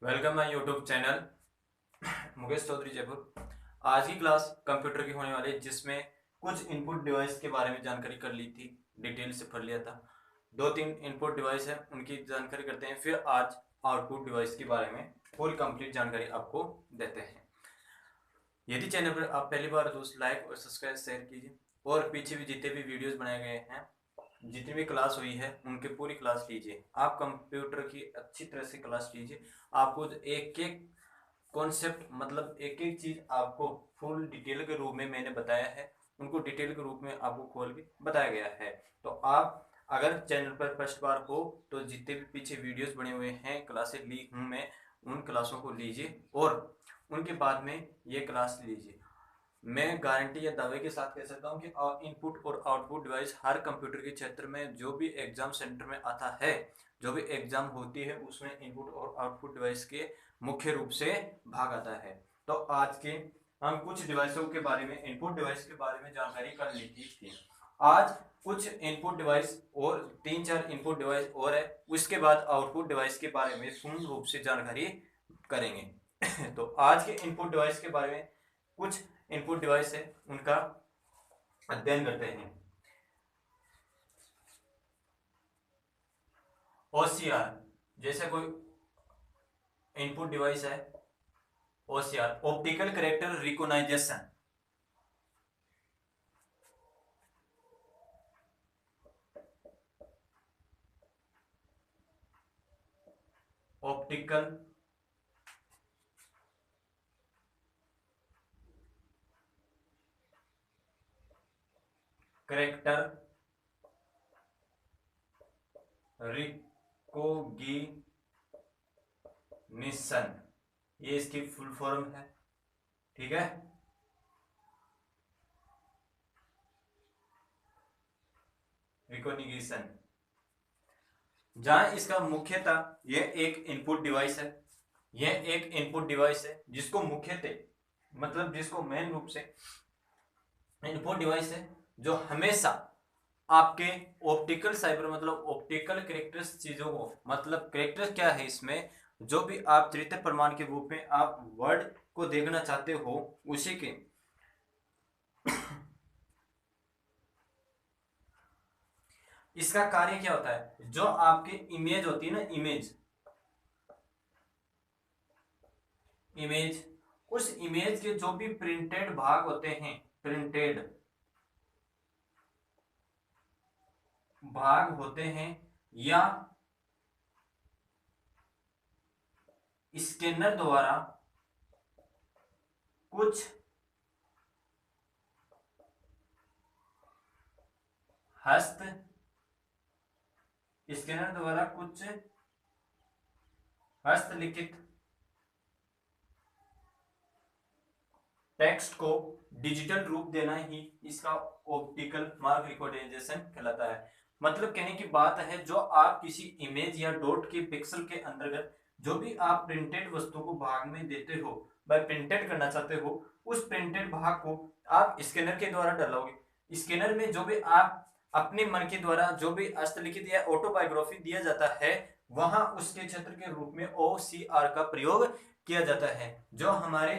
Welcome my YouTube channel Mukesh Chaudhary Jaipur. आज की class computer की होने वाली है, जिसमें कुछ इनपुट डिवाइस के बारे में जानकारी कर ली थी, डिटेल से पढ़ लिया था। दो तीन इनपुट डिवाइस है, उनकी जानकारी करते हैं। फिर आज आउटपुट डिवाइस के बारे में पूरी कंप्लीट जानकारी आपको देते हैं। यदि चैनल पर आप पहली बार दोस्त लाइक और सब्सक्राइब शेयर कीजिए, और पीछे भी जितने भी वीडियोस बनाए गए हैं, जितनी भी क्लास हुई है उनकी पूरी क्लास लीजिए। आप कंप्यूटर की अच्छी तरह से क्लास लीजिए। आपको एक एक कॉन्सेप्ट मतलब एक एक चीज आपको फुल डिटेल के रूप में मैंने बताया है, उनको डिटेल के रूप में आपको खोल के बताया गया है। तो आप अगर चैनल पर फर्स्ट बार हो तो जितने भी पीछे वीडियोस बने हुए हैं, क्लासेस ली हूँ मैं, उन क्लासों को लीजिए और उनके बाद में ये क्लास लीजिए। मैं गारंटी या दावे के साथ कह सकता हूँ कि इनपुट और आउटपुट डिवाइस हर कंप्यूटर के क्षेत्र में जो भी एग्जाम सेंटर में आता है, जो भी एग्जाम होती है, उसमें इनपुट और आउटपुट डिवाइस के मुख्य रूप से भाग आता है। तो आज के हम कुछ डिवाइसों के बारे में, इनपुट डिवाइस के बारे में जानकारी कर ली थी। आज कुछ इनपुट डिवाइस और तीन चार इनपुट डिवाइस और है, उसके बाद आउटपुट डिवाइस के बारे में पूर्ण रूप से जानकारी करेंगे। तो आज के इनपुट डिवाइस के बारे में कुछ इनपुट डिवाइस है, उनका अध्ययन करते हैं। ओसीआर जैसे कोई इनपुट डिवाइस है, OCR optical character recognisation. Optical character recognition, ये इसकी फुल फॉर्म है। ठीक है, रिकॉग्निशन। जहां इसका मुख्यतः यह एक इनपुट डिवाइस है, यह एक इनपुट डिवाइस है जिसको मुख्यतः मतलब जिसको मेन रूप से इनपुट डिवाइस है, जो हमेशा आपके ऑप्टिकल साइबर मतलब ऑप्टिकल कैरेक्टर्स चीजों को, मतलब कैरेक्टर्स क्या है इसमें, जो भी आप तृतीय प्रमाण के रूप में आप वर्ड को देखना चाहते हो, उसी के इसका कार्य क्या होता है। जो आपके इमेज होती है ना, इमेज इमेज उस इमेज के जो भी प्रिंटेड भाग होते हैं, प्रिंटेड भाग होते हैं, या स्कैनर द्वारा कुछ हस्त स्कैनर द्वारा कुछ हस्तलिखित टेक्स्ट को डिजिटल रूप देना ही इसका ऑप्टिकल मार्क रिकॉग्निशन कहलाता है। मतलब कहने की बात है, जो आप किसी इमेज या डॉट के पिक्सल के अंतर्गत जो भी आप प्रिंटेड वस्तु को भाग में देते हो, वह प्रिंटेड करना चाहते हो, उस प्रिंटेड भाग को आप स्कैनर के द्वारा डालोगे। स्कैनर में जो भी आप अपने मन के द्वारा जो भी हस्तलिखित या ऑटोबायोग्राफी दिया जाता है, वहां उसके क्षेत्र के रूप में OCR का प्रयोग किया जाता है। जो हमारे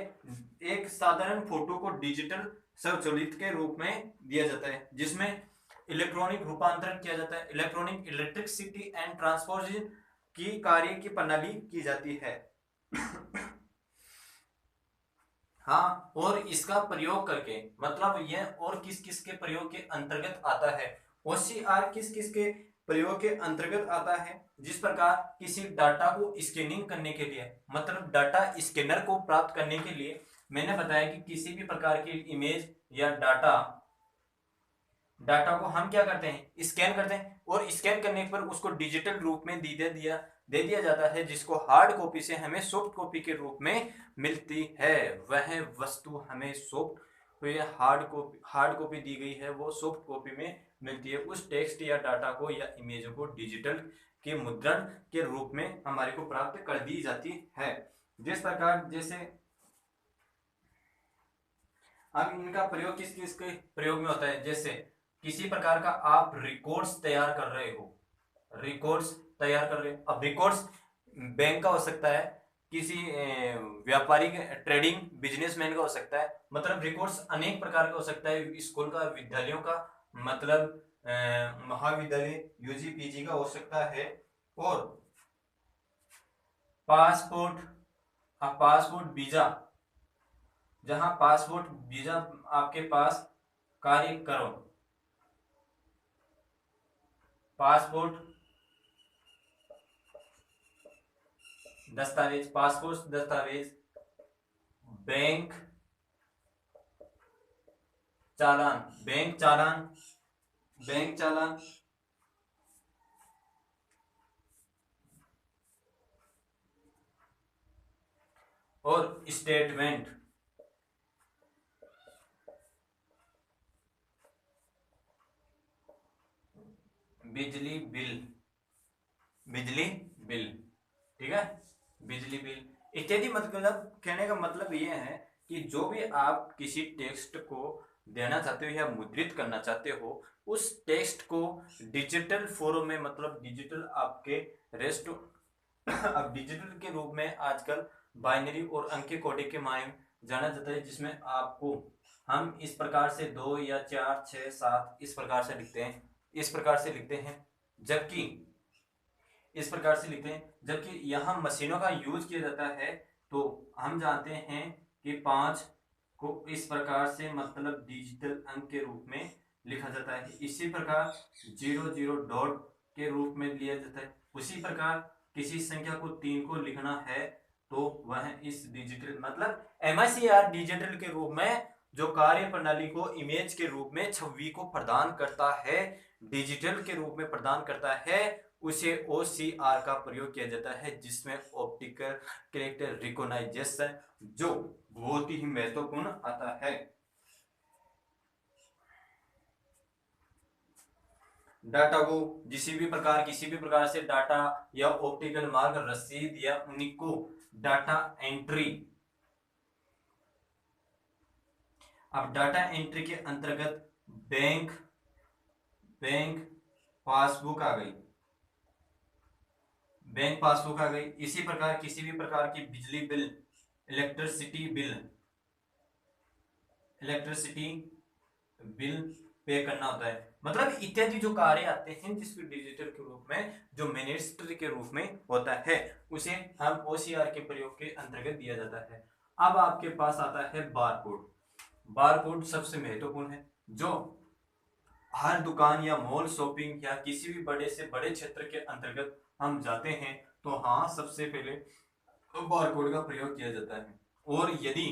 एक साधारण फोटो को डिजिटल स्वचालित के रूप में दिया जाता है, जिसमें इलेक्ट्रॉनिक रूपांतरण किया जाता है, इलेक्ट्रॉनिक इलेक्ट्रिसिटी एंड ट्रांसपोर्टेशन की कार्य की प्रणाली की जाती है। हाँ, और इसका प्रयोग करके मतलब यह और किस किस के प्रयोग के अंतर्गत आता है, OCR किस किस के प्रयोग के अंतर्गत आता है। जिस प्रकार किसी डाटा को स्कैनिंग करने के लिए, मतलब डाटा स्कैनर को प्राप्त करने के लिए, मैंने बताया कि किसी भी प्रकार की इमेज या डाटा को हम क्या करते हैं, स्कैन करते हैं, और स्कैन करने पर उसको डिजिटल रूप में दे दिया जाता है, जिसको हार्ड कॉपी से हमें सॉफ्ट कॉपी के रूप में मिलती है। वह वस्तु हमें सॉफ्ट हार्ड कॉपी दी गई है, वो सॉफ्ट कॉपी में मिलती है। उस टेक्स्ट या डाटा को या इमेज को डिजिटल के मुद्रण के रूप में हमारे को प्राप्त कर दी जाती है। जिस प्रकार जैसे अब इनका प्रयोग किस किस के प्रयोग में होता है, जैसे किसी प्रकार का आप रिकॉर्ड्स तैयार कर रहे हो, रिकॉर्ड्स तैयार कर रहे हो। अब रिकॉर्ड्स बैंक का हो सकता है, किसी व्यापारिक ट्रेडिंग बिजनेसमैन का हो सकता है, मतलब रिकॉर्ड्स अनेक प्रकार का हो सकता है, स्कूल का, विद्यालयों का, मतलब महाविद्यालय यूजी पीजी का हो सकता है। और पासपोर्ट, पासपोर्ट वीजा, जहां पासपोर्ट वीजा आपके पास कार्य करो, पासपोर्ट दस्तावेज, पासपोर्ट दस्तावेज, बैंक चालान, बैंक चालान, बैंक चालान, और स्टेटमेंट, बिजली बिल, बिजली बिल, ठीक है, बिजली बिल इत्यादि। मतलब कहने का मतलब ये है कि जो भी आप किसी टेक्स्ट को देना चाहते हो या मुद्रित करना चाहते हो, उस टेक्स्ट को डिजिटल फॉर्म में, मतलब डिजिटल आपके रेस्ट अब डिजिटल के रूप में आजकल बाइनरी और अंकीय कोडिंग के माध्यम जाना जाता है, जिसमें आपको हम इस प्रकार से 2 या 4 6 7 इस प्रकार से लिखते हैं, इस प्रकार से लिखते हैं, जबकि इस प्रकार से लिखते हैं, जबकि यहाँ मशीनों का यूज किया जाता है। तो हम जानते हैं कि 5 को इस प्रकार से, मतलब डिजिटल अंक के रूप में लिखा जाता है, इसी प्रकार 00 डॉट के रूप में लिया जाता है। उसी प्रकार किसी संख्या को 3 को लिखना है तो वह इस डिजिटल, मतलब एमआईसीआर डिजिटल के रूप में जो कार्य प्रणाली को इमेज के रूप में छवि को प्रदान करता है, डिजिटल के रूप में प्रदान करता है, उसे OCR का प्रयोग किया जाता है, जिसमें ऑप्टिकल कैरेक्टर रिकॉग्नाइजेशन जो बहुत ही महत्वपूर्ण आता है। डाटा को किसी भी प्रकार से डाटा या ऑप्टिकल मार्ग, रसीद या उनको डाटा एंट्री। अब डाटा एंट्री के अंतर्गत बैंक बैंक पासबुक आ गई, बैंक पासबुक आ गई। इसी प्रकार किसी भी प्रकार की बिजली bill, electricity bill, electricity bill pay करना होता है, मतलब इत्यादि जो कार्य आते हैं जिसको डिजिटल के रूप में, जो मिनिस्ट्री के रूप में होता है, उसे हम OCR के प्रयोग के अंतर्गत दिया जाता है। अब आपके पास आता है बारकोड। बारकोड सबसे महत्वपूर्ण है, जो हर दुकान या मॉल, शॉपिंग या किसी भी बड़े से बड़े क्षेत्र के अंतर्गत हम जाते हैं तो हाँ, सबसे पहले बारकोड का प्रयोग किया जाता है। और यदि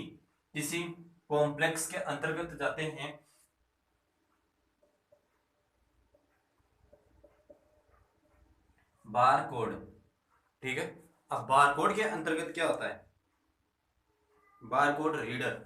किसी कॉम्प्लेक्स के अंतर्गत जाते हैं, बारकोड, ठीक है। अब बारकोड के अंतर्गत क्या होता है, barcode reader,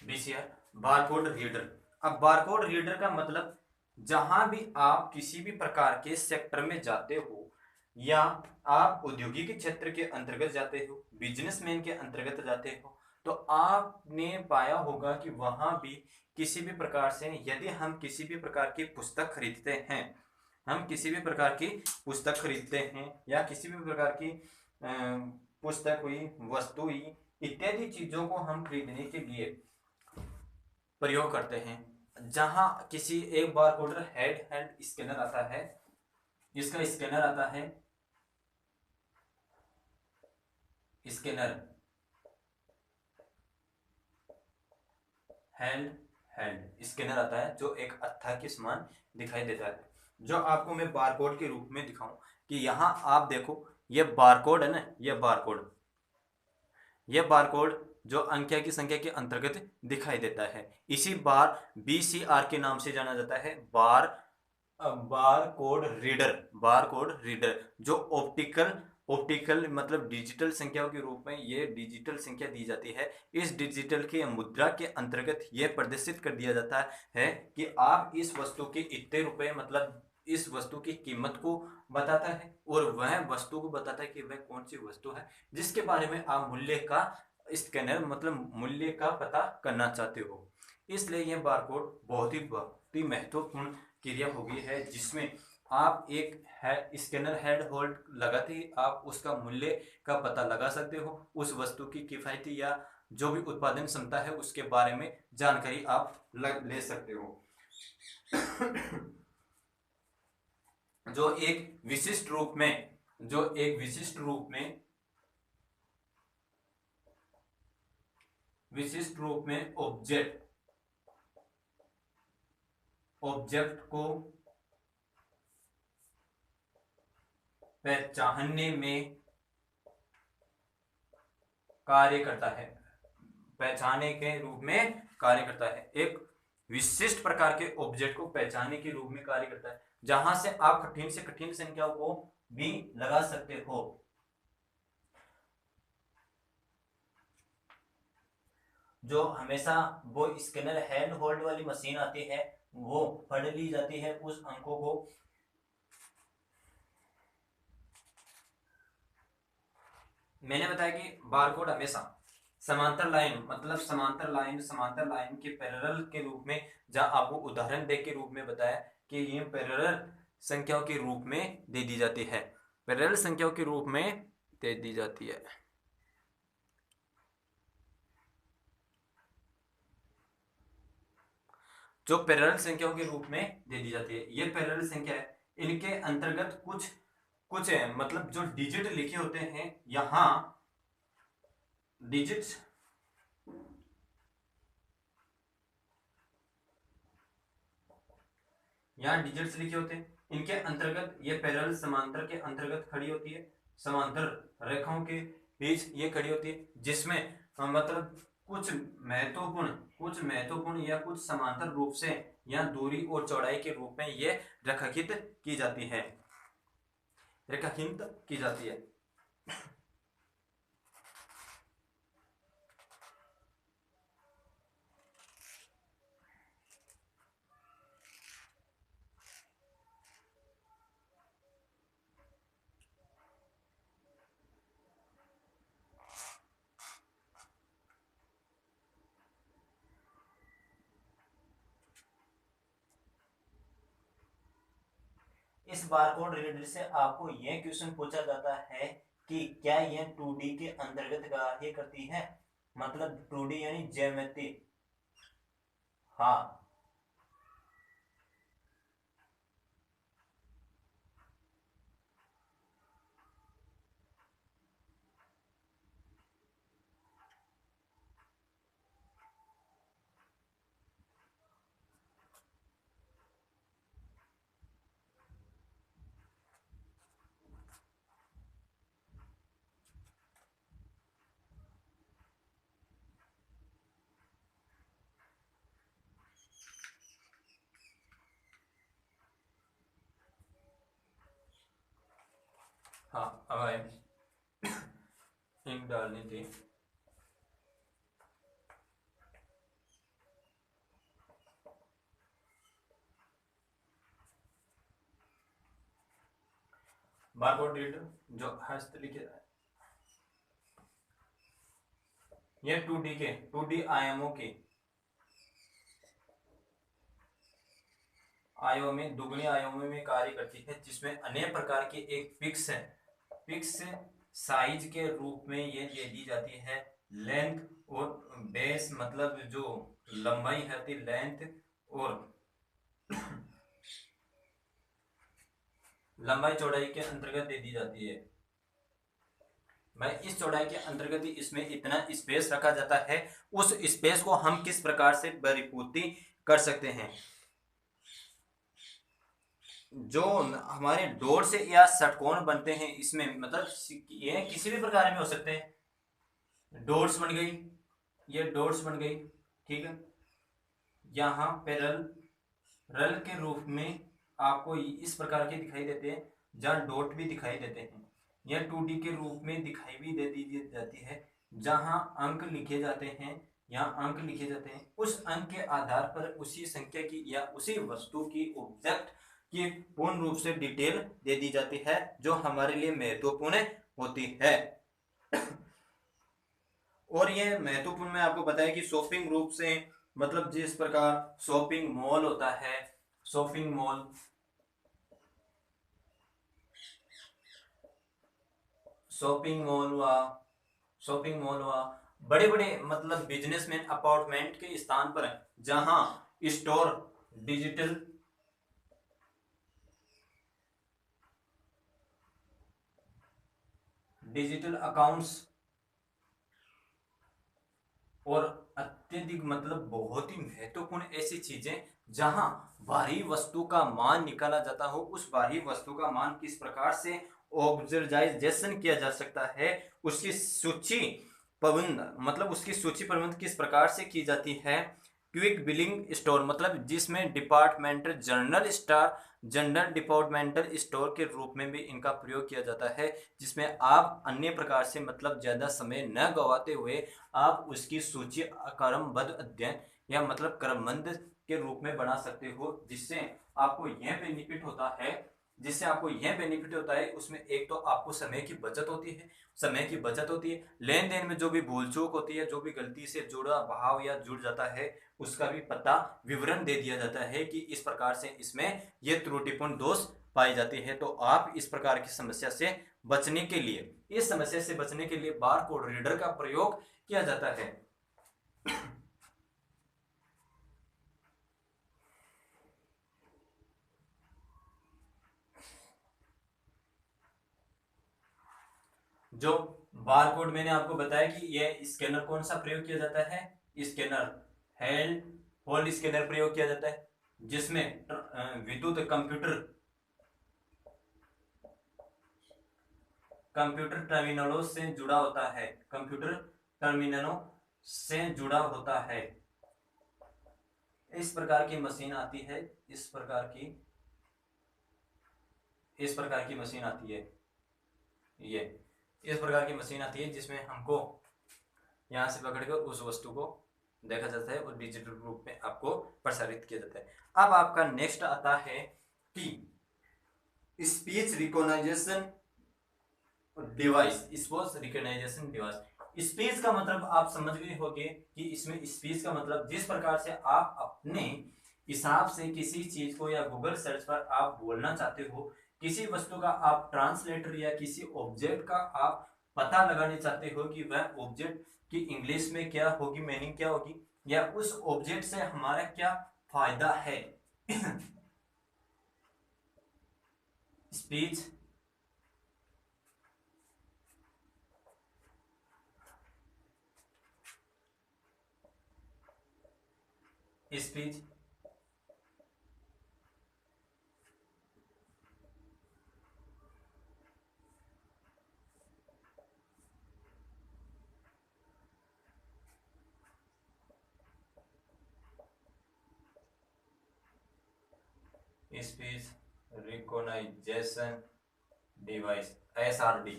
BCR, barcode reader. अब बारकोड रीडर का मतलब, जहां भी आप किसी भी प्रकार के सेक्टर में जाते हो या आप औद्योगिक क्षेत्र के अंतर्गत जाते हो, बिजनेसमैन के अंतर्गत जाते हो, तो आपने पाया होगा कि वहां भी किसी भी प्रकार से, यदि हम किसी भी प्रकार की पुस्तक खरीदते हैं, हम किसी भी प्रकार की पुस्तक खरीदते हैं या किसी भी प्रकार की पुस्तक हुई, वस्तु हुई, इत्यादि चीजों को हम खरीदने के लिए प्रयोग करते हैं, जहां किसी एक बार कोडर हेड हैंड स्कैनर आता है, इसका स्कैनर आता है, स्कैनर हैंड हैंड स्कैनर आता है, जो एक अत्था के समान दिखाई देता है, जो आपको मैं बारकोड के रूप में दिखाऊं कि यहाँ आप देखो, ये बारकोड है ना, ये बारकोड, ये बारकोड जो अंक की संख्या के अंतर्गत दिखाई देता है, इसी बार BCR के नाम से जाना जाता है, bar code reader, bar code reader, जो ऑप्टिकल मतलब डिजिटल संख्याओं के रूप में ये डिजिटल संख्या दी जाती है। इस डिजिटल के मुद्रा के अंतर्गत यह प्रदर्शित कर दिया जाता है कि आप इस वस्तु के इतने रुपए, मतलब इस वस्तु की कीमत को बताता है, और वह वस्तु को बताता है कि वह कौन सी वस्तु है जिसके बारे में आप मूल्य का स्कैनर, मतलब मूल्य का पता करना चाहते हो। इसलिए यह बारकोड बहुत ही महत्वपूर्ण क्रिया होगी है जिसमें आप एक स्कैनर हेड होल्ड लगाते ही आप उसका मूल्य का पता लगा सकते हो, उस वस्तु की किफायती या जो भी उत्पादन क्षमता है उसके बारे में जानकारी आप ले सकते हो। जो एक विशिष्ट रूप में ऑब्जेक्ट को पहचानने में कार्य करता है, पहचाने के रूप में कार्य करता है। एक विशिष्ट प्रकार के ऑब्जेक्ट को पहचानने के रूप में कार्य करता है, जहां से आप कठिन से कठिन संख्याओं को भी लगा सकते हो। जो हमेशा वो स्कैनर हैंड होल्ड वाली मशीन आती है वो पढ़ ली जाती है उस अंकों को। मैंने बताया कि बारकोड हमेशा समांतर लाइन के पैरेलल के रूप में, जहां आपको उदाहरण दे के रूप में बताया कि ये पैरेलल संख्याओं के रूप में दे दी जाती है, पैरेलल संख्याओं के रूप में दे दी जाती है। जो पैरेलल संख्याओं के रूप में दे दी जाती है, ये पैरेलल संख्या है। इनके अंतर्गत कुछ है, मतलब जो डिजिट लिखे होते हैं यहाँ डिजिट्स लिखे होते हैं। इनके अंतर्गत ये पैरेलल समांतर के अंतर्गत खड़ी होती है, समांतर रेखाओं के बीच ये खड़ी होती है, जिसमें मतलब कुछ महत्वपूर्ण या कुछ समांतर रूप से या दूरी और चौड़ाई के रूप में ये रेखांकित की जाती है। इस बारकोड रीडर से आपको यह क्वेश्चन पूछा जाता है कि क्या यह 2D के अंतर्गत कार्य करती है, मतलब 2D यानी ज्यामिति। हाँ, हाँ, अब आए इंक डालनी थी। बारकोड रीडर जो हस्तलिखित है, ये 2D आयामों के दुगने आयामों में कार्य करती है, जिसमें अनेक प्रकार की एक फिक्स साइज के रूप में ये दे दी जाती है। लेंथ और बेस, मतलब जो लंबाई है, लेंथ और लंबाई चौड़ाई के अंतर्गत दे दी जाती है। भाई इस चौड़ाई के अंतर्गत ही इसमें इतना स्पेस रखा जाता है, उस स्पेस को हम किस प्रकार से परिपूर्ति कर सकते हैं। जो हमारे डॉट्स या षटकोण बनते हैं इसमें, मतलब ये किसी भी प्रकार में हो सकते हैं। डॉट्स बन गई, ये डॉट्स बन गई, ठीक है। यहाँ पैरेलल के रूप में आपको इस प्रकार के दिखाई देते हैं, जहाँ डॉट भी दिखाई देते हैं। यह 2D के रूप में दिखाई भी दे दी जाती है, जहाँ अंक लिखे जाते हैं, उस अंक के आधार पर उसी संख्या की या उसी वस्तु की ऑब्जेक्ट की पूर्ण रूप से डिटेल दे दी जाती है, जो हमारे लिए महत्वपूर्ण होती है। और ये महत्वपूर्ण मैं आपको बताया कि शॉपिंग रूप से, मतलब जिस प्रकार शॉपिंग मॉल होता है, शॉपिंग मॉल, हुआ, शॉपिंग मॉल हुआ, बड़े बड़े मतलब बिजनेसमैन अपार्टमेंट के स्थान पर है जहां स्टोर, डिजिटल अकाउंट्स और अत्यधिक मतलब बहुत ही महत्वपूर्ण ऐसी चीजें जहां बाहरी वस्तु का मान निकाला जाता हो, उस बाहरी वस्तु का मान किस प्रकार से ऑब्जर्वाइजेशन किया जा सकता है, उसकी सूची प्रबंध मतलब उसकी सूची प्रबंध किस प्रकार से की जाती है। क्विक बिलिंग स्टोर मतलब जिसमें डिपार्टमेंटल जनरल डिपार्टमेंटल स्टोर के रूप में भी इनका प्रयोग किया जाता है, जिसमें आप अन्य प्रकार से मतलब ज्यादा समय न गवाते हुए आप उसकी सूची क्रमबद्ध अध्ययन या मतलब क्रमबद्ध के रूप में बना सकते हो, जिससे आपको यह बेनिफिट होता है उसमें एक तो आपको समय की बचत होती है, लेन देन में जो भी भूल चूक होती है, जो भी गलती से जुड़ा भाव या जुड़ जाता है, उसका भी पता विवरण दे दिया जाता है कि इस प्रकार से इसमें ये त्रुटिपूर्ण दोष पाई जाती है। तो आप इस प्रकार की समस्या से बचने के लिए बार कोड रीडर का प्रयोग किया जाता है। जो बार कोड मैंने आपको बताया कि यह स्कैनर कौन सा प्रयोग किया जाता है, स्कैनर हैंड होल्ड स्कैनर प्रयोग किया जाता है, जिसमें विद्युत कंप्यूटर टर्मिनलों से जुड़ा होता है। इस प्रकार की मशीन आती है, इस प्रकार की मशीन आती है जिसमें हमको यहां से पकड़कर उस वस्तु को देखा जाता है और डिजिटल रूप में आपको प्रसारित किया जाता है। अब आपका नेक्स्ट आता है कि स्पीच रिकॉग्निशन डिवाइस। स्पीच का मतलब आप समझ गए होंगे कि इसमें स्पीच का मतलब जिस प्रकार से आप अपने हिसाब से किसी चीज को या गूगल सर्च पर आप बोलना चाहते हो, किसी वस्तु का आप ट्रांसलेटर या किसी ऑब्जेक्ट का आप पता लगाने चाहते हो कि वह ऑब्जेक्ट की इंग्लिश में क्या होगी, मीनिंग क्या होगी, या उस ऑब्जेक्ट से हमारा क्या फायदा है। Speech speech recognition device, SRD।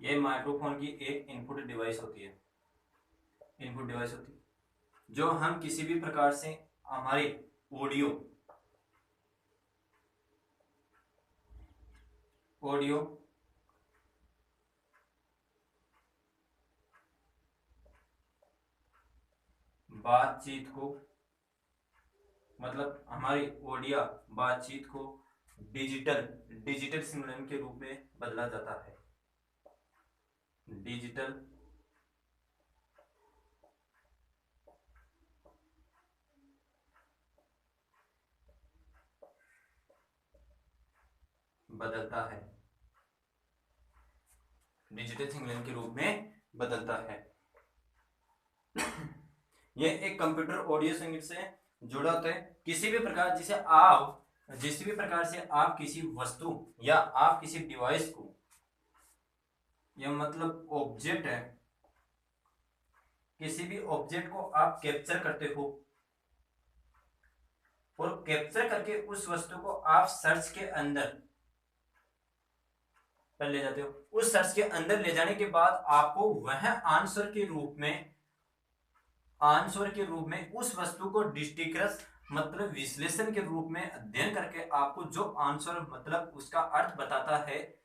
ये माइक्रोफोन की एक इनपुट डिवाइस होती है, जो हम किसी भी प्रकार से हमारी ऑडियो बातचीत को मतलब हमारी ऑडियो बातचीत को डिजिटल सिग्नल के रूप में बदला जाता है। डिजिटल सिग्नल के रूप में बदलता है। यह एक कंप्यूटर ऑडियो सिग्नल से जुड़ा होता है। किसी भी प्रकार से आप किसी वस्तु या आप किसी डिवाइस को, यह मतलब ऑब्जेक्ट है, किसी भी ऑब्जेक्ट को आप कैप्चर करते हो और कैप्चर करके उस वस्तु को आप सर्च के अंदर पर ले जाते हो। उस सर्च के अंदर ले जाने के बाद आपको वह आंसर के रूप में उस वस्तु को डिस्टिक्स मतलब विश्लेषण के रूप में अध्ययन करके आपको जो आंसर मतलब उसका अर्थ बताता है,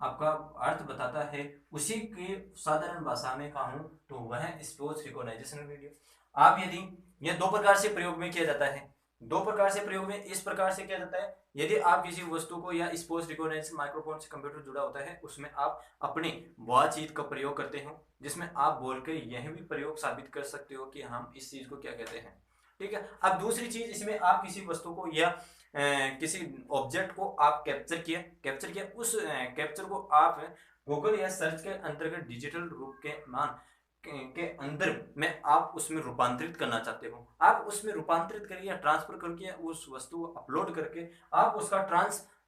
आपका अर्थ बताता है, उसी की साधारण भाषा में कहूं तो वह स्पीच रिकॉग्नाइजेशन वीडियो। आप यदि यह दो प्रकार से प्रयोग में किया जाता है, दो प्रकार से प्रयोग में इस प्रकार से किया जाता है, यदि आप किसी वस्तु को या स्पोर्ट्स रिकॉग्निशन माइक्रोफोन से कंप्यूटर जुड़ा होता है उसमें आप अपनी बातचीत का प्रयोग करते हो, जिसमें आप बोलकर यह भी प्रयोग साबित कर सकते हो कि हम इस चीज को क्या कहते हैं। ठीक है। अब दूसरी चीज, इसमें आप किसी वस्तु को या किसी ऑब्जेक्ट को आप कैप्चर किया उस कैप्चर को आप गूगल या सर्च के अंतर्गत डिजिटल रूप के मान के अंदर में आप उसमें रूपांतरित करना चाहते हो, आप उसमें रूपांतरित करके या ट्रांसफर करके उस वस्तु को अपलोड करके आप उसका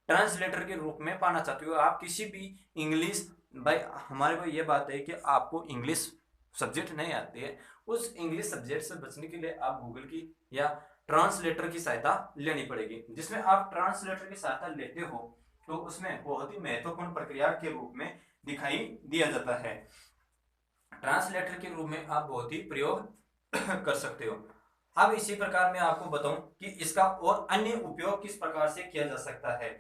ट्रांसलेटर के रूप में पाना चाहते हो। आप किसी भी इंग्लिश, भाई हमारे को ये बात है कि आपको इंग्लिश सब्जेक्ट नहीं आती है, उस इंग्लिश सब्जेक्ट से बचने के लिए आप गूगल की या ट्रांसलेटर की सहायता लेनी पड़ेगी, जिसमें आप ट्रांसलेटर की सहायता लेते हो तो उसमें बहुत ही महत्वपूर्ण प्रक्रिया के रूप में दिखाई दिया जाता है। ट्रांसलेटर के रूप में आप बहुत ही प्रयोग कर सकते हो। अब इसी प्रकार मैं आपको बताऊं कि इसका और अन्य उपयोग किस प्रकार से किया जा सकता है।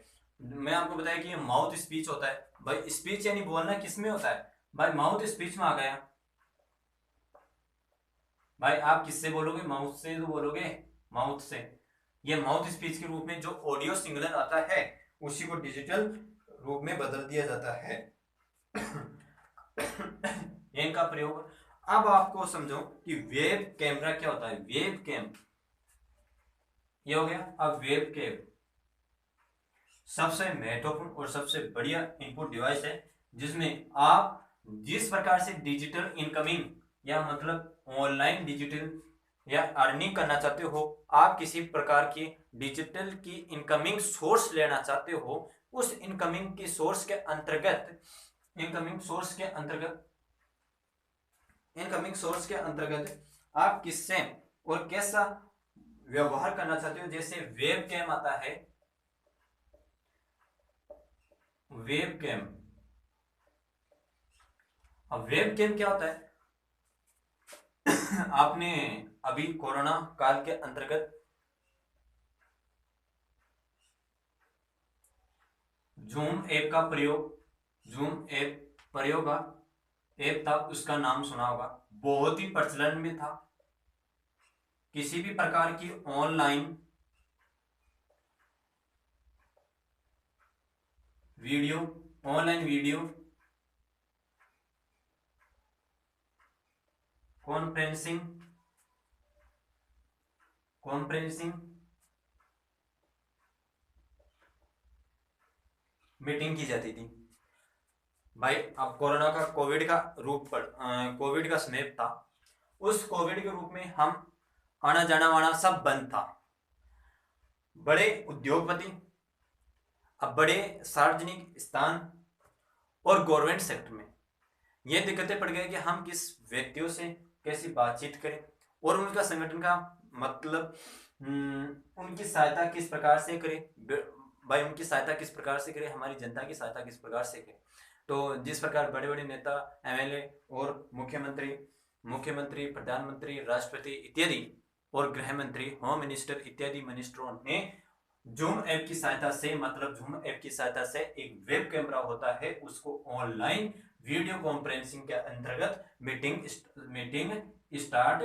मैं आपको बताया कि ये माउथ स्पीच होता है। भाई स्पीच यानी बोलना किस में होता है, भाई माउथ स्पीच में आ गया। भाई आप किससे बोलोगे, माउथ से तो बोलोगे, माउथ से। ये माउथ स्पीच के रूप में जो ऑडियो सिग्नल आता है उसी को डिजिटल रूप में बदल दिया जाता है। इनका प्रयोग। अब आपको समझो कि वेब कैमरा क्या होता है। वेब कैम ये हो गया। अब वेब कैम सबसे महत्वपूर्ण और सबसे बढ़िया इनपुट डिवाइस है, जिसमें आप जिस प्रकार से डिजिटल इनकमिंग या मतलब ऑनलाइन डिजिटल या अर्निंग करना चाहते हो, आप किसी प्रकार की डिजिटल की इनकमिंग सोर्स लेना चाहते हो, उस इनकमिंग की सोर्स के अंतर्गत इनकमिंग सोर्स के अंतर्गत आप किससे और कैसा व्यवहार करना चाहते हो। जैसे वेब कैम आता है, वेब कैम। अब वेब कैम क्या होता है आपने अभी कोरोना काल के अंतर्गत जूम ऐप का प्रयोग, जूम ऐप था, उसका नाम सुना होगा, बहुत ही प्रचलन में था। किसी भी प्रकार की ऑनलाइन वीडियो कॉन्फ्रेंसिंग मीटिंग की जाती थी। भाई अब कोरोना का कोविड का समय था। उस कोविड के रूप में हम आना जाना वाना सब बंद था। बड़े उद्योगपति, अब बड़े सार्वजनिक स्थान और गवर्नमेंट सेक्टर में ये दिक्कतें पड़ गई कि हम किस व्यक्तियों से कैसी बातचीत करें और उनका संगठन का मतलब उनकी सहायता किस प्रकार से करें। भाई उनकी सहायता किस प्रकार से करें, हमारी जनता की सहायता किस प्रकार से करें। तो जिस प्रकार बड़े बड़े नेता, एमएलए और मुख्यमंत्री, प्रधानमंत्री, राष्ट्रपति इत्यादि और गृह मंत्री, होम मिनिस्टर इत्यादि मिनिस्टरों ने जूम ऐप की सहायता से, मतलब जूम ऐप की सहायता से एक वेब कैमरा होता है, उसको ऑनलाइन वीडियो कॉन्फ्रेंसिंग के अंतर्गत मीटिंग स्टार्ट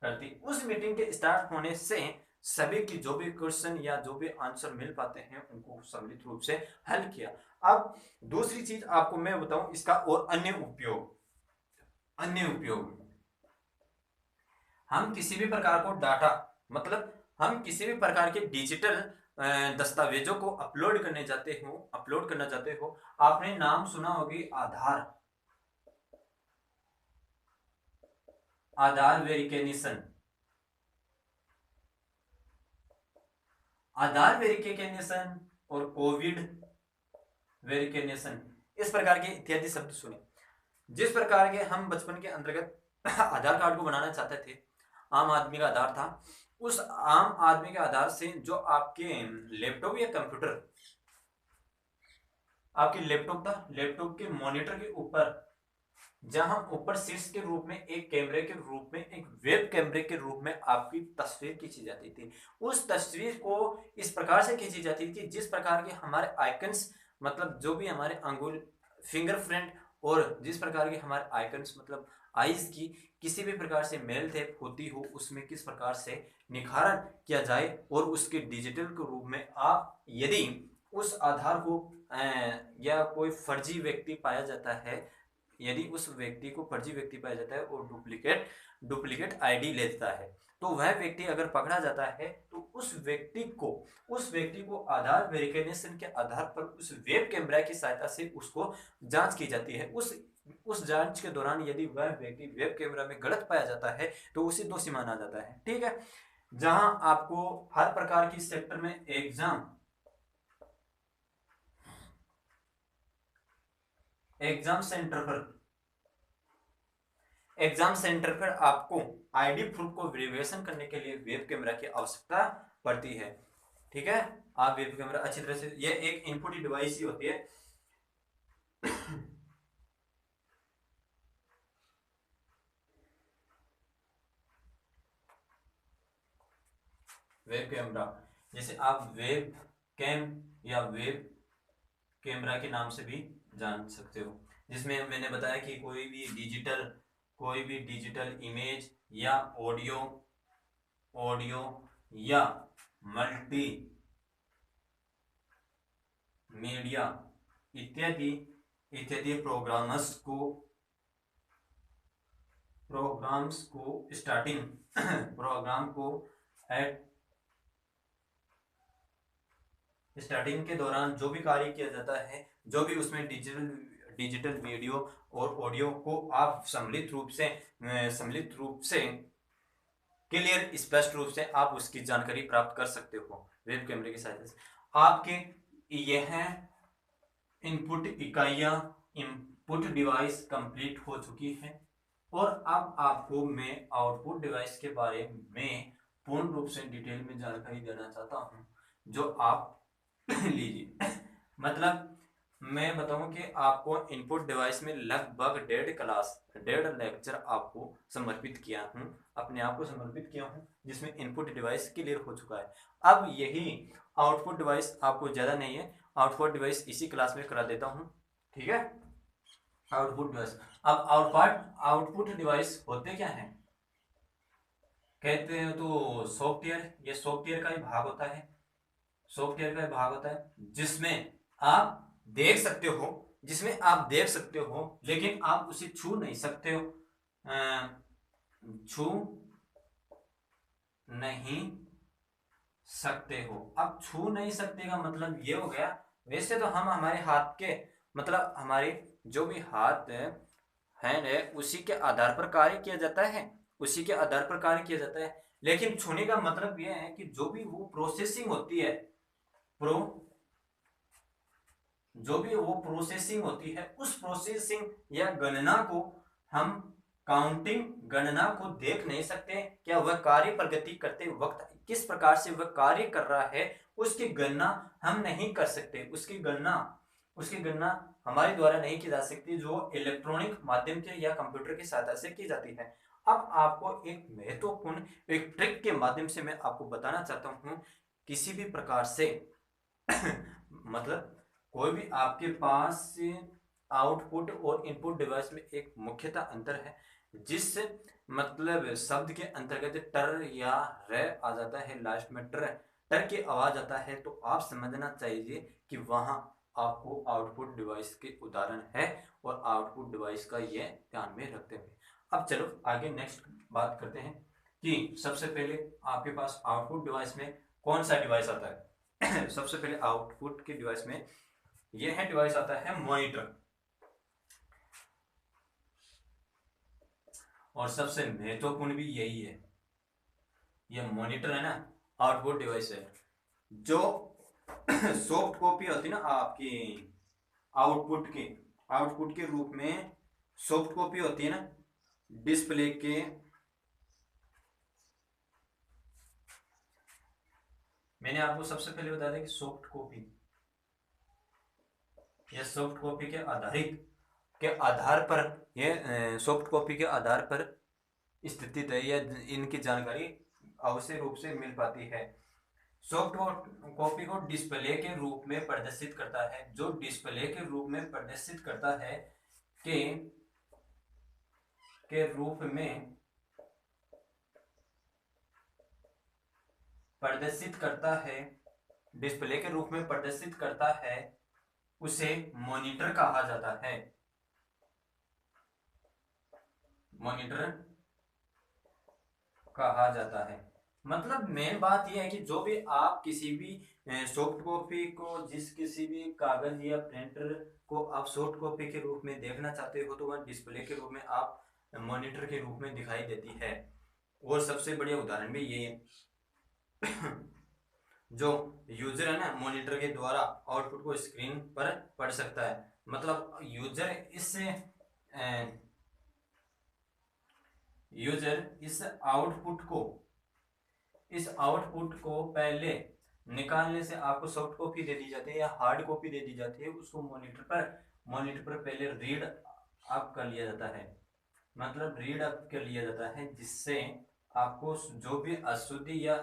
करती। उस मीटिंग के स्टार्ट होने से सभी की जो भी क्वेश्चन या जो भी आंसर मिल पाते हैं उनको सम्मिलित रूप से हल किया। अब दूसरी चीज आपको मैं बताऊं इसका और अन्य उपयोग। हम किसी भी प्रकार को डाटा, मतलब हम किसी भी प्रकार के डिजिटल दस्तावेजों को अपलोड करना चाहते हो। आपने नाम सुना होगी आधार वेरिफिकेशन, और कोविड वेरिफिकेशन, इस प्रकार के इत्यादि शब्द सुने। जिस प्रकार के हम बचपन के अंतर्गत आधार कार्ड को बनाना चाहते थे, आम आदमी का आधार था, उस आम आदमी के आधार से जो आपके लैपटॉप या कंप्यूटर, आपके लैपटॉप था, लैपटॉप के मॉनिटर के ऊपर जहां ऊपर शीर्ष के रूप में एक कैमरे के रूप में, एक वेब कैमरे के रूप में आपकी तस्वीर खींची जाती थी। उस तस्वीर को इस प्रकार से खींची जाती थी जिस प्रकार के हमारे आइकन्स, मतलब जो भी हमारे अंगुल फिंगरप्रिंट, और जिस प्रकार के हमारे आइकन्स मतलब आईज की किसी भी प्रकार से मेल टेप होती हो, उसमें किस प्रकार से निखारण किया जाए, और उसके डिजिटल के रूप में आप यदि उस आधार को या कोई फर्जी व्यक्ति पाया जाता है, यदि उस व्यक्ति को फर्जी व्यक्ति पाया जाता है और डुप्लीकेट आईडी लेता है, तो वह व्यक्ति अगर पकड़ा जाता है तो उस व्यक्ति को आधार वेरिफिकेशन के आधार पर उस वेब कैमरा की सहायता से उसको जांच की जाती है। उस जांच के दौरान यदि वह व्यक्ति वेब कैमरा में गलत पाया जाता है तो उसे दोषी माना जाता है। ठीक है। जहां आपको हर प्रकार की सेक्टर में एग्जाम सेंटर पर आपको आईडी प्रूफ को वेरिफिकेशन करने के लिए वेब कैमरा की आवश्यकता पड़ती है। ठीक है। आप वेब कैमरा अच्छी तरह से, ये एक इनपुट डिवाइस ही होती है। वेब कैमरा, जैसे आप वेब कैम या वेब कैमरा के नाम से भी जान सकते हो, जिसमें मैंने बताया कि कोई भी डिजिटल इमेज या ऑडियो ऑडियो या मल्टी मीडिया इत्यादि इत्यादि प्रोग्राम्स को स्टार्टिंग प्रोग्राम को एट स्टार्टिंग के दौरान जो भी कार्य किया जाता है, जो भी उसमें डिजिटल वीडियो और ऑडियो को आप सम्मिलित रूप से क्लियर स्पष्ट रूप से आप उसकी जानकारी प्राप्त कर सकते हो वेब कैमरे की सहायता से। आपके यह इनपुट इकाइयां, इनपुट डिवाइस कंप्लीट हो चुकी है, और अब आपको मैं आउटपुट डिवाइस के बारे में पूर्ण रूप से डिटेल में जानकारी देना चाहता हूं, जो आप लीजिए। मतलब मैं बताऊं कि आपको इनपुट डिवाइस में लगभग डेढ़ लेक्चर आपको समर्पित किया हूं, अपने आप को समर्पित किया हूं, जिसमें इनपुट डिवाइस क्लियर हो चुका है। अब यही आउटपुट डिवाइस आपको ज़्यादा नहीं है, आउटपुट डिवाइस इसी क्लास में करा देता हूं। ठीक है। आउटपुट डिवाइस, अब आउटपुट डिवाइस होते क्या है, कहते हैं तो सॉफ्टवेयर, ये सॉफ्टवेयर का ही भाग होता है, सॉफ्टवेयर का भाग होता है जिसमें आप देख सकते हो, लेकिन आप उसे छू नहीं सकते हो, छू नहीं सकते हो। अब छू नहीं सकते का मतलब ये हो गया, वैसे तो हम हमारे हाथ के, मतलब हमारे जो भी हाथ हैंड है उसी के आधार पर कार्य किया जाता है, लेकिन छूने का मतलब यह है कि जो भी वो प्रोसेसिंग होती है, प्रो जो भी वो प्रोसेसिंग होती है, उस प्रोसेसिंग या गणना को हम काउंटिंग गणना को देख नहीं सकते। क्या वह कार्य प्रगति करते वक्त किस प्रकार से वह कार्य कर रहा है, उसकी गणना हम नहीं कर सकते, उसकी गणना हमारे द्वारा नहीं की जा सकती, जो इलेक्ट्रॉनिक माध्यम से या कंप्यूटर की सहायता से की जाती है। अब आपको एक महत्वपूर्ण एक ट्रिक के माध्यम से मैं आपको बताना चाहता हूं, किसी भी प्रकार से मतलब कोई भी आपके पास आउटपुट और इनपुट डिवाइस में एक मुख्यतः अंतर है, जिस मतलब शब्द के अंतर्गत टर या रे आ जाता है, लास्ट में टर की आवाज आता है, तो आप समझना चाहिए कि वहां आपको आउटपुट डिवाइस के उदाहरण है, और आउटपुट डिवाइस का ये ध्यान में रखते हुए अब चलो आगे नेक्स्ट बात करते हैं कि सबसे पहले आपके पास आउटपुट डिवाइस में कौन सा डिवाइस आता है। सबसे पहले आउटपुट के डिवाइस में यह है डिवाइस आता है मॉनिटर, और सबसे महत्वपूर्ण भी यही है, यह मॉनिटर है ना, आउटपुट डिवाइस है। जो सॉफ्ट कॉपी होती है ना आपकी आउटपुट के रूप में सॉफ्ट कॉपी होती है ना डिस्प्ले के, मैंने आपको सबसे पहले बता दिया कि सॉफ्ट कॉपी या सॉफ्ट कॉपी के आधारित के आधार पर, ये सॉफ्ट कॉपी के आधार पर स्थित है या इनकी जानकारी आवश्यक रूप से मिल पाती है। सॉफ्ट कॉपी को डिस्प्ले के रूप में प्रदर्शित करता है, जो डिस्प्ले के रूप में प्रदर्शित करता है के रूप में प्रदर्शित करता है, डिस्प्ले के रूप में प्रदर्शित करता है, उसे मॉनिटर कहा जाता है। मॉनिटर कहा जाता है। मतलब मेन बात यह है कि जो भी आप किसी भी सॉफ्ट कॉपी को, जिस किसी भी कागज या प्रिंटर को आप सॉफ्ट कॉपी के रूप में देखना चाहते हो, तो वह डिस्प्ले के रूप में आप मॉनिटर के रूप में दिखाई देती है। और सबसे बढ़िया उदाहरण भी ये है जो यूजर है ना, मॉनिटर के द्वारा आउटपुट को स्क्रीन पर पढ़ सकता है। मतलब यूजर इस आउटपुट को पहले निकालने से आपको सॉफ्ट कॉपी दे दी जाती है या हार्ड कॉपी दे दी जाती है, उसको मॉनिटर पर पहले रीड अप कर लिया जाता है। मतलब रीड अप कर लिया जाता है, जिससे आपको जो भी अशुद्धि या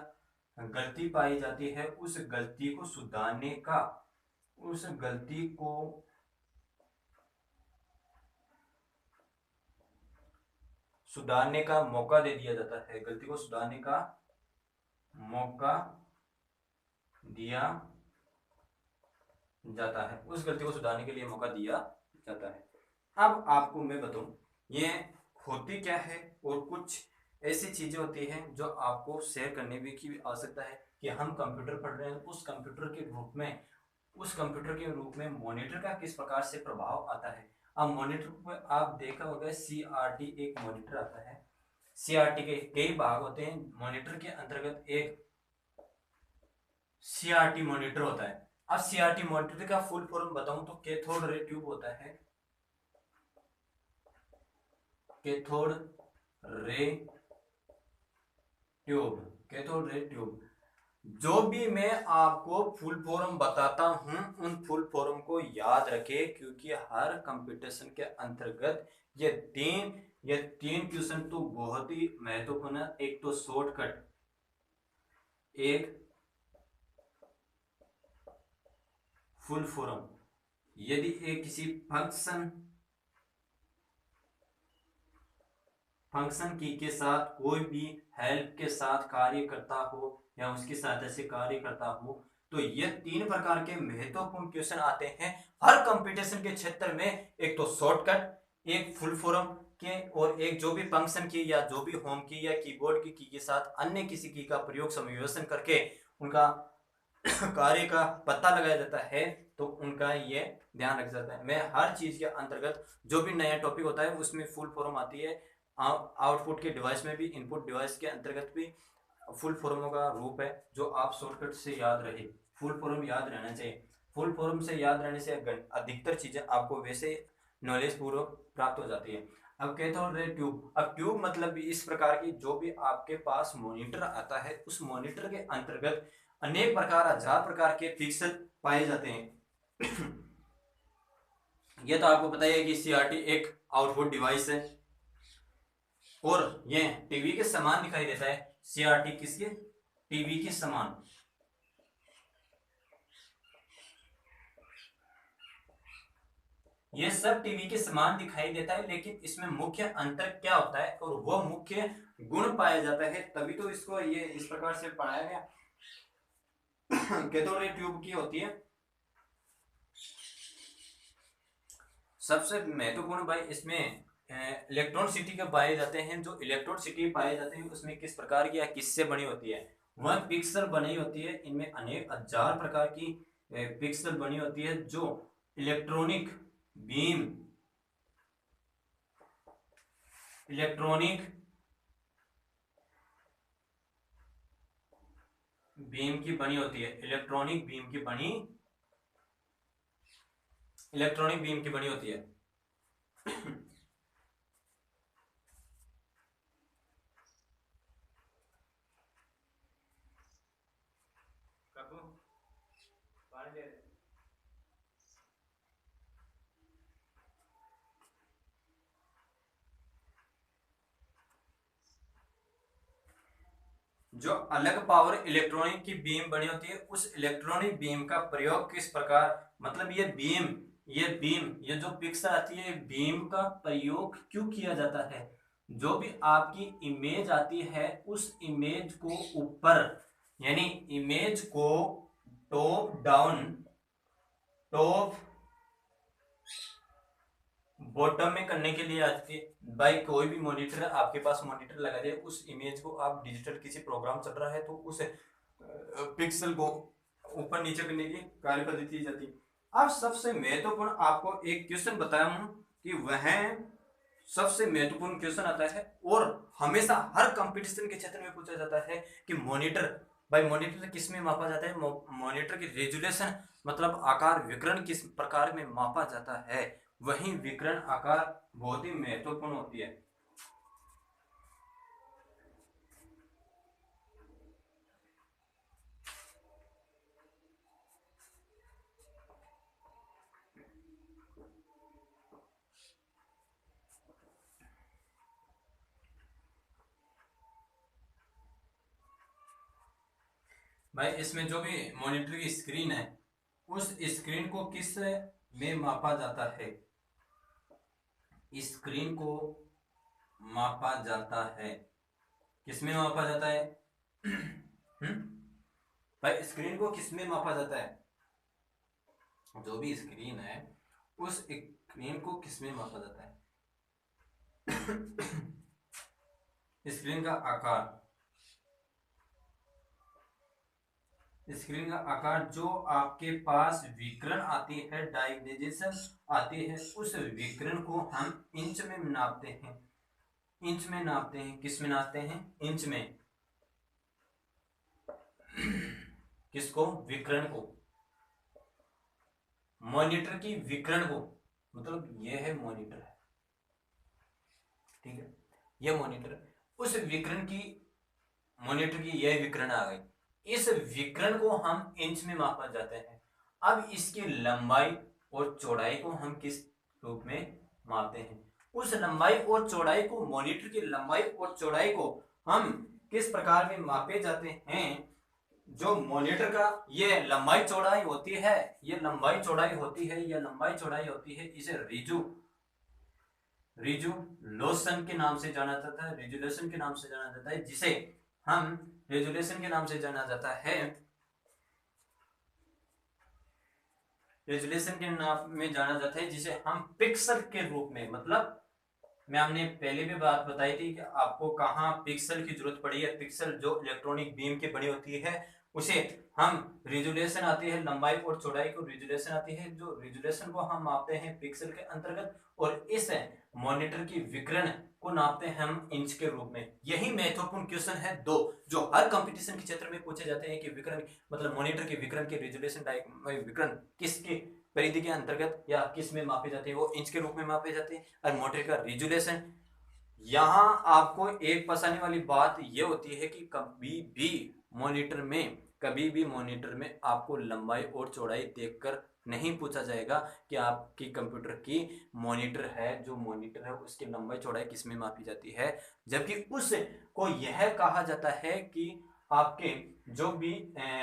गलती पाई जाती है, उस गलती को सुधारने का मौका दे दिया जाता है। गलती को सुधारने का मौका दिया जाता है, उस गलती को सुधारने के लिए मौका दिया जाता है। अब आपको मैं बताऊं ये होती क्या है, और कुछ ऐसी चीजें होती हैं जो आपको शेयर करने की आवश्यकता है कि हम कंप्यूटर पढ़ रहे हैं, उस कंप्यूटर के रूप में मॉनिटर का किस प्रकार से प्रभाव आता है। अब मॉनिटर पर आप देखा होगा CRT एक मॉनिटर आता है। CRT के कई भाग होते हैं, मॉनिटर के अंतर्गत एक CRT मॉनिटर होता है। अब CRT मॉनिटर का फुल फॉर्म बताऊं तो कैथोड रे ट्यूब होता है। Cathode ray tube. जो भी मैं आपको फुल फॉर्म बताता हूं, उन फुल फॉर्म को याद रखें, क्योंकि हर कंपटीशन के अंतर्गत ये तीन क्वेश्चन तो बहुत ही महत्वपूर्ण है। एक तो शॉर्टकट, एक फुल फॉर्म। यदि एक किसी फंक्शन की के साथ कोई भी हेल्प के साथ कार्य करता हो या उसकी सहायता से कार्य करता हो, तो ये तीन प्रकार के महत्वपूर्ण क्वेश्चन आते हैं हर कंपटीशन के क्षेत्र में। एक तो शॉर्टकट, एक फुल फॉर्म के, और एक जो भी फंक्शन की या जो भी होम की या कीबोर्ड की के साथ अन्य किसी की का प्रयोग संयोजन करके उनका कार्य का पता लगाया जाता है, तो उनका ये ध्यान रखा जाता है। मैं हर चीज के अंतर्गत जो भी नया टॉपिक होता है उसमें फुल फॉर्म आती है। आउटपुट के डिवाइस में भी, इनपुट डिवाइस के अंतर्गत भी फुल फॉर्मों का रूप है, जो आप शॉर्टकट से याद रहे। फुल फॉर्म याद रहना चाहिए। फुल फॉर्म से याद रहने से अधिकतर चीजें आपको वैसे नॉलेज पूर्वक प्राप्त हो जाती है। अब कैथोड रे ट्यूब, अब ट्यूब मतलब इस प्रकार की, जो भी आपके पास मॉनिटर आता है, उस मॉनिटर के अंतर्गत अनेक प्रकार, हजार प्रकार के पिक्सल पाए जाते हैं। यह तो आपको पता ही है कि CRT एक आउटपुट डिवाइस है, और यह टीवी के समान दिखाई देता है। CRT किसके? टीवी के समान। यह सब टीवी के समान दिखाई देता है, लेकिन इसमें मुख्य अंतर क्या होता है और वह मुख्य गुण पाया जाता है, तभी तो इसको ये इस प्रकार से पढ़ाया गया। कैथोड रे ट्यूब की होती है सबसे महत्वपूर्ण भाई, इसमें इलेक्ट्रॉनिसिटी के पाए जाते हैं। जो इलेक्ट्रॉनिसिटी पाए जाते हैं उसमें किस प्रकार की या किससे बनी होती है? वह पिक्सल बनी होती है। इनमें अनेक हजार प्रकार की पिक्सल बनी होती है, जो इलेक्ट्रॉनिक बीम इलेक्ट्रॉनिक बीम की बनी होती है। इलेक्ट्रॉनिक बीम की बनी होती है। जो अलग पावर इलेक्ट्रॉनिक की बीम बनी होती है, उस इलेक्ट्रॉनिक बीम का प्रयोग किस प्रकार, मतलब ये जो पिक्सल आती है, बीम का प्रयोग क्यों किया जाता है। जो भी आपकी इमेज आती है, उस इमेज को ऊपर, यानी इमेज को टॉप डाउन, टॉप बॉटम में करने के लिए आज के भाई कोई भी मॉनिटर, आपके पास मॉनिटर लगा दे, उस इमेज को आप डिजिटल किसी प्रोग्राम चल रहा है तो उस पिक्सल को ऊपर नीचे करने की कार्य पद्धति दी जाती है। अब सबसे महत्वपूर्ण आपको एक क्वेश्चन बताया हूं कि वह सबसे महत्वपूर्ण क्वेश्चन आता है और हमेशा हर कंपटीशन के क्षेत्र में पूछा जाता है कि मॉनिटर, भाई मॉनिटर किस में मापा जाता है, मॉनिटर की रेजुलेशन मतलब आकार विकिरण किस प्रकार में मापा जाता है। वही विकिरण आकार बहुत ही महत्वपूर्ण होती है। भाई इसमें जो भी मॉनिटर की स्क्रीन है, उस स्क्रीन को किस में मापा जाता है, स्क्रीन को मापा जाता है, किस में मापा जाता है भाई स्क्रीन को किस में मापा जाता है, जो भी स्क्रीन है उस स्क्रीन को किस में मापा जाता है स्क्रीन का आकार, स्क्रीन का आकार जो आपके पास विकिरण आती है, डायग्नेजेशन आती है, उस विकिरण को हम इंच में नापते हैं, इंच में नापते हैं, किस में नापते हैं, इंच में। किसको, विकिरण को, मॉनिटर की विकिरण को, मतलब यह है मॉनिटर है, ठीक है, यह मॉनिटर, उस विकिरण की, मॉनिटर की यह विकिरण आ गई, इस विकिरण को हम इंच में मापा जाते हैं। अब इसकी लंबाई और चौड़ाई को हम किस रूप में मापते हैं, उस लंबाई और चौड़ाई को, मॉनिटर की लंबाई और चौड़ाई को हम किस प्रकार में मापे जाते हैं। जो मॉनिटर का ये लंबाई चौड़ाई होती है, ये लंबाई चौड़ाई होती है, ये लंबाई चौड़ाई होती है, इसे रिजोल्यूशन के नाम से जाना जाता है, रिजोल्यूशन के नाम से जाना जाता है, जिसे हम रेजुलेशन के नाम से जाना जाता है, रेजुलेशन के नाम में जाना जाता है, जिसे हम पिक्सल के रूप में, मतलब मैं हमने पहले भी बात बताई थी कि आपको कहाँ पिक्सल की जरूरत पड़ी है, पिक्सल जो इलेक्ट्रॉनिक बीम की बनी होती है उसे हम, रिजोल्यूशन आती है लंबाई और चौड़ाई को, रिजोल्यूशन आती है, जो रिजोल्यूशन को हम मापते हैं पिक्सल के अंतर्गत, और इस मॉनिटर की विकिरण को नापते हैं हम इंच के रूप में। यही महत्वपूर्ण क्वेश्चन है दो, जो हर कंपटीशन के क्षेत्र में पूछे जाते हैं कि विकिरण मतलब मॉनिटर की विकिरण की रेजुलेशन, विकिरण किसके परिधि के अंतर्गत या किस में मापे जाते हैं, वो इंच के रूप में मापे जाते हैं, और मॉनिटर का रेजुलेशन। यहां आपको एक फंसाने वाली बात यह होती है कि कभी भी मॉनिटर में आपको लंबाई और चौड़ाई देखकर नहीं पूछा जाएगा कि आपकी कंप्यूटर की मॉनिटर है, जो मॉनिटर है उसकी लंबाई चौड़ाई किस में मापी जाती है, जबकि उसको यह कहा जाता है कि आपके जो भी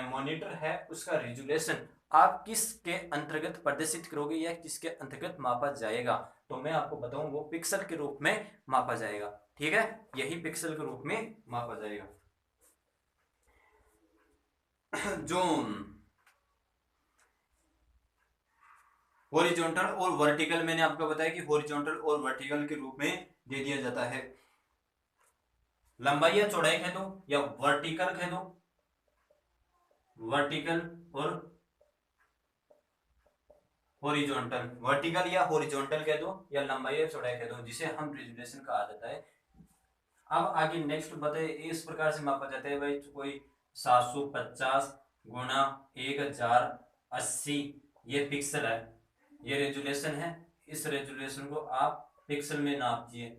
मॉनिटर है उसका रेजुलेशन आप किसके अंतर्गत प्रदर्शित करोगे या किसके अंतर्गत मापा जाएगा, तो मैं आपको बताऊं वो पिक्सल के रूप में मापा जाएगा, ठीक है, यही पिक्सल के रूप में मापा जाएगा। जो हॉरिजॉन्टल और वर्टिकल, मैंने आपको बताया कि हॉरिजॉन्टल और वर्टिकल के रूप में दे दिया जाता है, लंबाई या चौड़ाई कह दो या वर्टिकल कह दो, वर्टिकल और हॉरिजॉन्टल, वर्टिकल या हॉरिजॉन्टल कह दो या लंबाई या चौड़ाई कह दो, जिसे हम रेजुलेशन कहा जाता है। अब आगे नेक्स्ट बताए, इस प्रकार से मापा जाता है भाई, कोई 750 गुणा 1080 ये पिक्सल है, ये रेजुलेशन है, इस रेजुलेशन को आप पिक्सल में नापिए,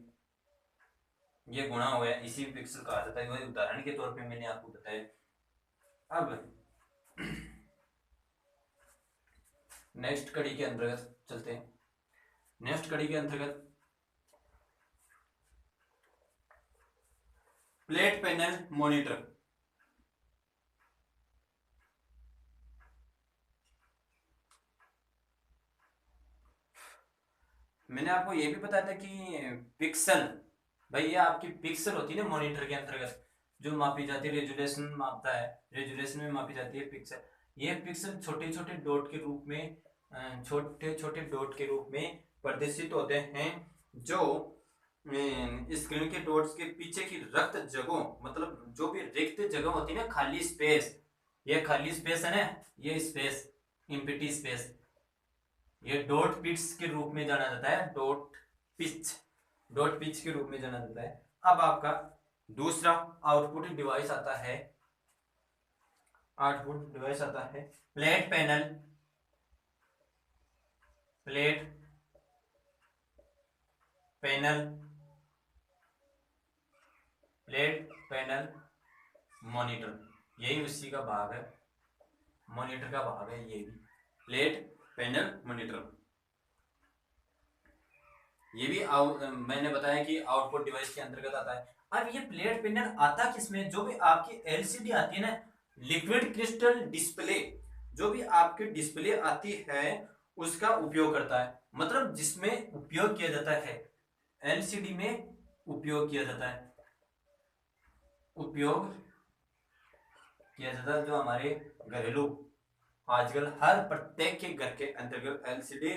ये गुणा हो गया, इसी पिक्सल कहा जाता है, वही उदाहरण के तौर पे मैंने आपको बताया। अब नेक्स्ट कड़ी के अंतर्गत चलते हैं, नेक्स्ट कड़ी के अंतर्गत प्लेट पैनल मॉनिटर, मैंने आपको ये भी बताया था कि पिक्सल, भाई ये आपकी पिक्सल होती है ना मॉनिटर के अंतर्गत जो मापी जाती है, रेजुलेशन मापता है, रेजुलेशन में मापी जाती है पिक्सल। ये पिक्सल छोटे छोटे डॉट के रूप में, छोटे छोटे डॉट के रूप में प्रदर्शित होते हैं, जो स्क्रीन के डॉट्स के पीछे की रिक्त जगहों, मतलब जो भी रिक्त जगह होती है ना, खाली स्पेस, ये खाली स्पेस है ना, ये स्पेस, इम्पिटी स्पेस, ये डॉट पिच के रूप में जाना जाता है, पिच डॉट पिच के रूप में जाना जाता है। अब आपका दूसरा आउटपुट डिवाइस आता है, plate panel, plate panel, plate panel monitor, यही उसी का भाग है, मॉनिटर का भाग है ये भी, प्लेट पैनल मॉनिटर। ये भी मैंने बताया कि आउटपुट डिवाइस के अंतर्गत आता है। अब ये प्लेट पैनल आता किसमें, जो भी आपकी एलसीडी आती है ना, लिक्विड क्रिस्टल डिस्प्ले, जो भी आपकी डिस्प्ले आती है उसका उपयोग करता है, मतलब जिसमें उपयोग किया जाता है, एलसीडी में उपयोग किया जाता है, जो हमारे घरेलू आजकल हर प्रत्येक के घर के अंतर्गत एलसीडी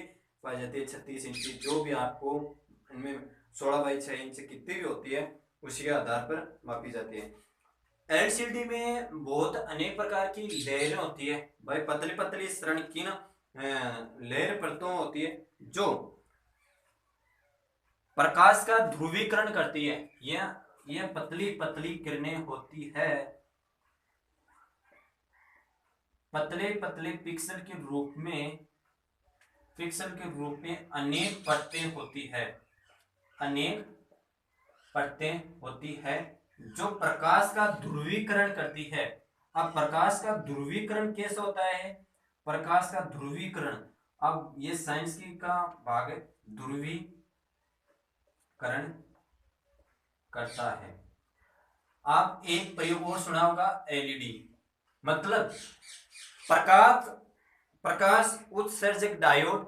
पाई जाती है, 36 इंच की, जो भी आपको इनमें 16x6 इंच कितनी भी होती है उसी के आधार पर मापी जाती है। एलसीडी में बहुत अनेक प्रकार की लेयरें होती है भाई, पतली पतली संकीर्ण लेयर परतों होती है जो प्रकाश का ध्रुवीकरण करती है। यह पतली पतली किरणें होती है, पतले पतले पिक्सल के रूप में अनेक परतें होती है जो प्रकाश का ध्रुवीकरण करती है। अब प्रकाश का ध्रुवीकरण कैसे होता है, प्रकाश का ध्रुवीकरण, अब ये साइंस की का भाग है, ध्रुवीकरण करता है। आप एक प्रयोग और सुना होगा, एलईडी, मतलब प्रकाश उत्सर्जक डायोड,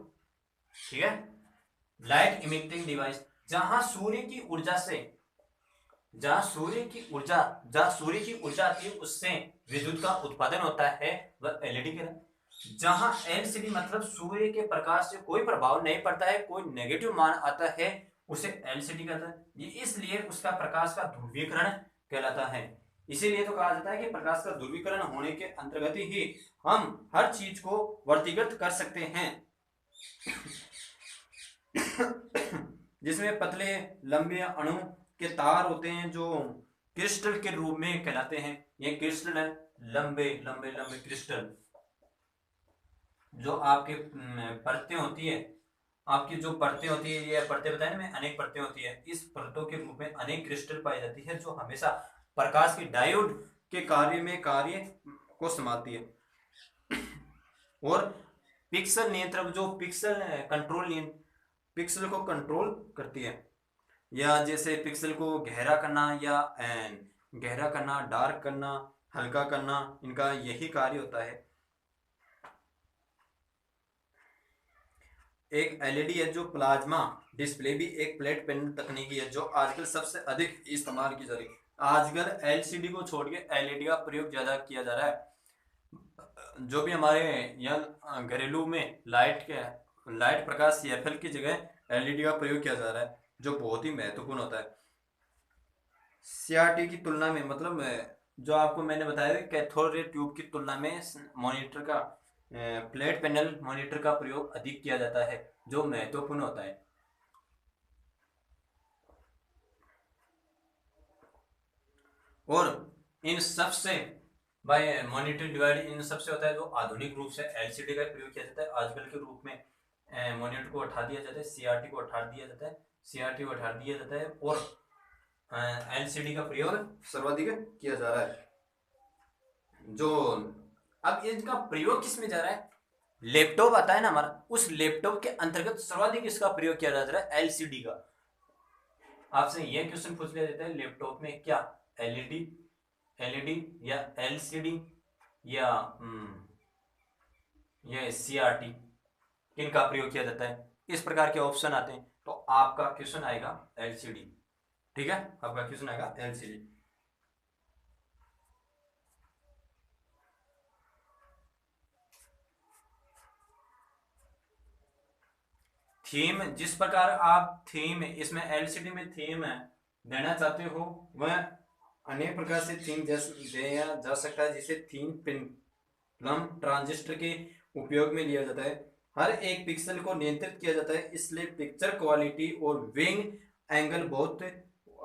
ठीक है, लाइट इमिटिंग डिवाइस, जहां सूर्य की ऊर्जा आती है उससे विद्युत का उत्पादन होता है, वह एलईडी कहलाता है। जहां एलसीडी मतलब सूर्य के प्रकाश से कोई प्रभाव नहीं पड़ता है, कोई नेगेटिव मान आता है, उसे एलसीडी कहता है। ये इसलिए उसका प्रकाश का ध्रुवीकरण कहलाता है। इसीलिए तो कहा जाता है कि प्रकाश का ध्रुवीकरण होने के अंतर्गत ही हम हर चीज को वर्गीकृत कर सकते हैं। जिसमें पतले लंबे अणु के तार होते हैं जो क्रिस्टल के रूप में कहलाते हैं। ये क्रिस्टल है, लंबे लंबे लंबे क्रिस्टल, जो आपके परतें होती है, आपकी जो परतें होती है, ये परतें बताए ना मैं, अनेक परतें होती है, इस परतों के रूप में अनेक क्रिस्टल पाई जाती है जो हमेशा प्रकाश के डायोड के कार्य को संभालती है। और पिक्सल नियंत्रक, जो पिक्सल को कंट्रोल करती है, या जैसे पिक्सल को गहरा करना, डार्क करना, हल्का करना, इनका यही कार्य होता है। एक एलईडी है जो प्लाज्मा डिस्प्ले, भी एक प्लेट पैनल तकनीकी है जो आजकल सबसे अधिक इस्तेमाल की जा रही है। आजकल एलसीडी को छोड़ के एलईडी का प्रयोग ज्यादा किया जा रहा है। जो भी हमारे यहाँ घरेलू में लाइट प्रकाश सीएफएल की जगह एलईडी का प्रयोग किया जा रहा है, जो बहुत ही महत्वपूर्ण होता है। सीआरटी की तुलना में, मतलब जो आपको मैंने बताया कैथोड रे ट्यूब की तुलना में मॉनिटर का, प्लेट पैनल मॉनिटर का प्रयोग अधिक किया जाता है, जो महत्वपूर्ण होता है। और इन सबसे भाई मॉनिटर डिवाइड इन सबसे होता है जो आधुनिक रूप से एलसीडी का प्रयोग किया जाता है। आजकल के रूप में मॉनिटर को हटा दिया जाता है, सीआरटी को हटा दिया जाता है और एलसीडी का प्रयोग सर्वाधिक किया जा रहा है। जो अब इसका प्रयोग किस में जा रहा है, लैपटॉप आता है ना हमारा, उस लैपटॉप के अंतर्गत सर्वाधिक इसका प्रयोग किया जा रहा है एलसीडी का। आपसे यह क्वेश्चन पूछ लिया जाता है, लैपटॉप में क्या एलईडी या एलसीडी या सीआरटी किन का प्रयोग किया जाता है, इस प्रकार के ऑप्शन आते हैं। तो आपका क्वेश्चन आएगा एलसीडी। ठीक है, आपका क्वेश्चन आएगा एलसीडी। थीम, जिस प्रकार आप थीम इसमें एलसीडी में थीम देना चाहते हो, वह अनेक प्रकार से थीम दिया जा सकता है, जिसे थीम पेंडुलम ट्रांजिस्टर के उपयोग में लिया जाता है। हर एक पिक्सल को नियंत्रित किया जाता है, इसलिए पिक्चर क्वालिटी और विंग एंगल बहुत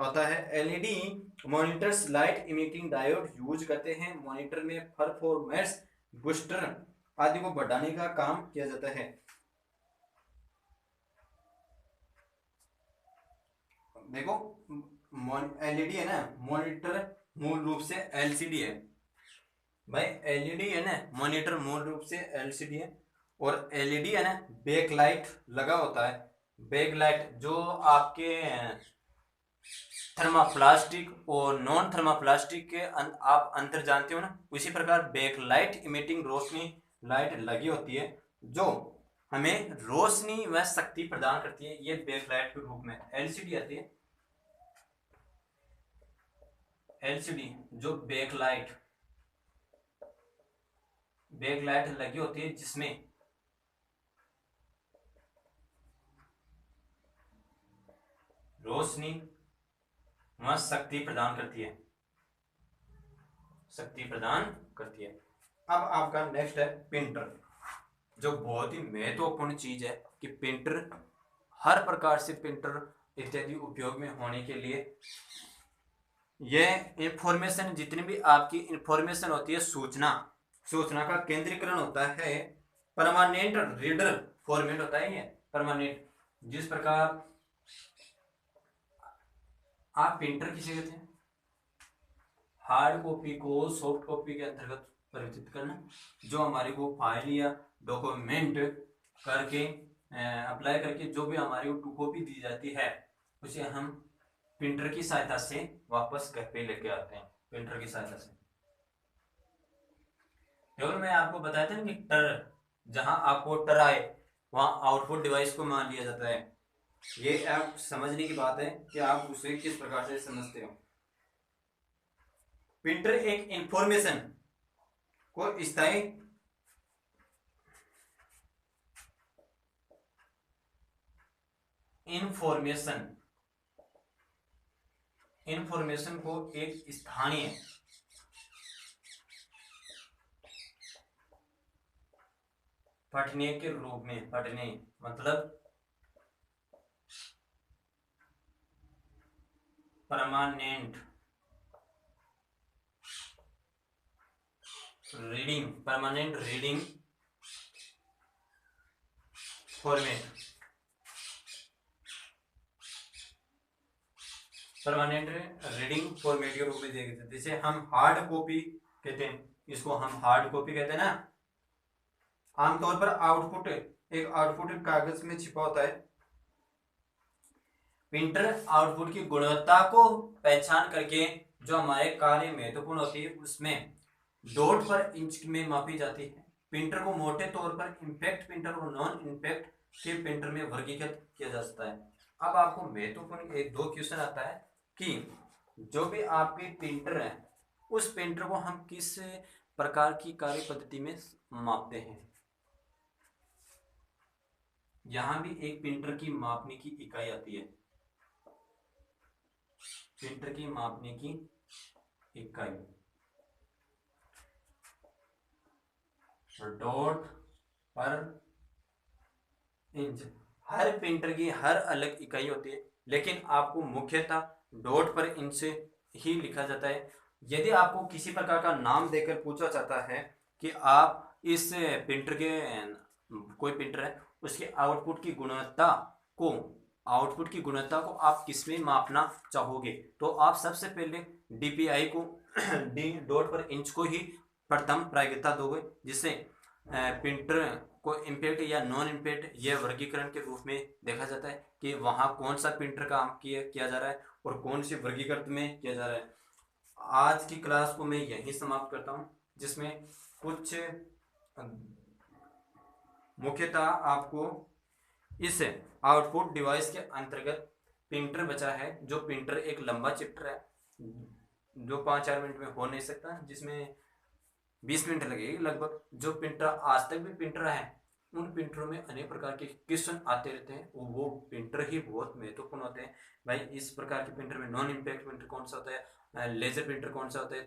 आता है। LED monitors light emitting diode use करते हैं। मॉनिटर में परफॉर्मेंस बूस्टर आदि को बढ़ाने का काम किया जाता है। देखो, एलईडी है ना, मॉनिटर मूल रूप से एलसीडी है भाई। एलईडी है ना, मॉनिटर मूल रूप से एलसीडी है। और एलईडी है ना, बैक लाइट लगा होता है। बैक लाइट जो आपके थर्माप्लास्टिक और नॉन थर्माप्लास्टिक के आप अंतर जानते हो ना, उसी प्रकार बैक लाइट इमिटिंग रोशनी लाइट लगी होती है, जो हमें रोशनी व शक्ति प्रदान करती है। ये बैक लाइट के रूप में एलसीडी आती है। एलसीडी जो बैक लाइट लगी होती है, जिसमें रोशनी व शक्ति प्रदान करती है, अब आपका नेक्स्ट है प्रिंटर, जो बहुत ही महत्वपूर्ण चीज है कि प्रिंटर हर प्रकार से प्रिंटर इत्यादि उपयोग में होने के लिए ये इंफॉर्मेशन, जितनी भी आपकी इंफॉर्मेशन होती है, सूचना का केंद्रीकरण होता है। परमानेंट रीडर फॉर्मेट होता है ये परमानेंट। जिस प्रकार आप प्रिंटर किसे कहते हैं? हार्ड कॉपी को सॉफ्ट कॉपी के अंतर्गत परिवर्तित करना। जो हमारे को फाइल या डॉक्यूमेंट करके अप्लाई करके जो भी हमारी को कॉपी दी जाती है, उसे हम प्रिंटर की सहायता से वापस घर पे लेके आते हैं, प्रिंटर की सहायता से। केवल मैं आपको बताया था कि जहां आपको टर आए वहां आउटपुट डिवाइस को मान लिया जाता है। ये आप समझने की बात है कि आप उसे किस प्रकार से समझते हो। प्रिंटर एक इंफॉर्मेशन को स्थायी इंफॉर्मेशन को एक स्थानीय पठनीय के रूप में, पठनीय मतलब permanent reading format, permanent reading format के रूप में देखते हैं। जैसे हम हार्ड कॉपी कहते हैं, इसको हम हार्ड कॉपी कहते हैं ना। आमतौर पर आउटपुट कागज में छिपा होता है। प्रिंटर आउटपुट की गुणवत्ता को पहचान करके जो हमारे कार्य महत्वपूर्ण होती है, उसमें डॉट पर इंच में मापी जाती है। प्रिंटर को मोटे तौर पर इंपैक्ट प्रिंटर और नॉन इंपैक्ट के प्रिंटर में वर्गीकृत किया जा सकता है। अब आपको महत्वपूर्ण एक दो क्वेश्चन आता है कि जो भी आपकी प्रिंटर है, उस प्रिंटर को हम किस प्रकार की कार्य पद्धति में मापते हैं। यहां भी एक प्रिंटर की मापने की इकाई आती है, प्रिंटर की मापने की इकाई डॉट पर इंच। हर प्रिंटर की हर अलग इकाई होती है, लेकिन आपको मुख्यतः डॉट पर इंच से ही लिखा जाता है। यदि आपको किसी प्रकार का नाम देकर पूछा जाता है कि आप इस प्रिंटर के कोई प्रिंटर है, उसके आउटपुट की गुणवत्ता को आप किसमें मापना चाहोगे, तो आप सबसे पहले डीपीआई को डी डॉट पर इंच को ही प्रथम प्राथमिकता दोगे, जिससे प्रिंटर को इम्पैक्ट या नॉन इम्पैक्ट यह वर्गीकरण के रूप में देखा जाता है कि वहाँ कौन सा प्रिंटर काम किया जा रहा है और कौन सी वर्गीकृत में किया जा रहा है। आज की क्लास को मैं यहीं समाप्त करता हूँ, जिसमें कुछ मुख्यतः आपको इस आउटपुट डिवाइस के अंतर्गत प्रिंटर बचा है, जो प्रिंटर एक लंबा चैप्टर है जो 5-4 मिनट में हो नहीं सकता, जिसमें 20 मिनट लगेगी लगभग। जो प्रिंटर आज तक भी प्रिंटर है, उन प्रिंटरों में अनेक प्रकार के क्वेश्चन आते रहते हैं, वो प्रिंटर ही बहुत महत्वपूर्ण होते हैं। भाई इस प्रकार के प्रिंटर में नॉन इम्पैक्ट प्रिंटर कौन सा होता है, लेजर प्रिंटर कौन सा होता है,